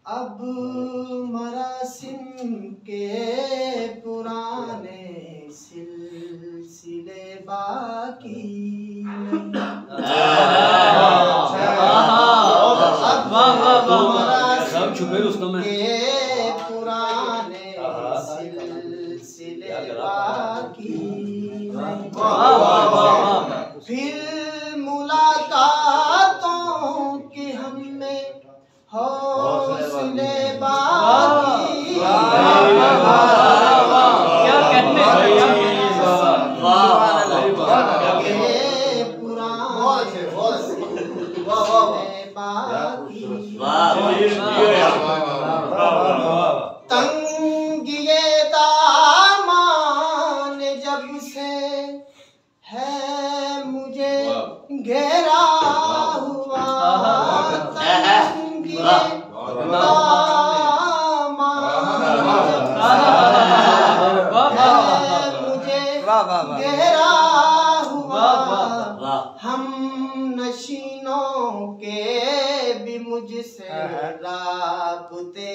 अब मरासिम के पुराने सिलसिले बाकी छुपे उसको में पुराने सिलसिले बाकी फिर मुलाकातों की हमने हौसले बाकी क्या कहते हैं तंगिए दामान जब से है मुझे घेरा हुआ तंगिए दामान मुझे घेरा हुआ हम नशीनों के भी मुझसे राबते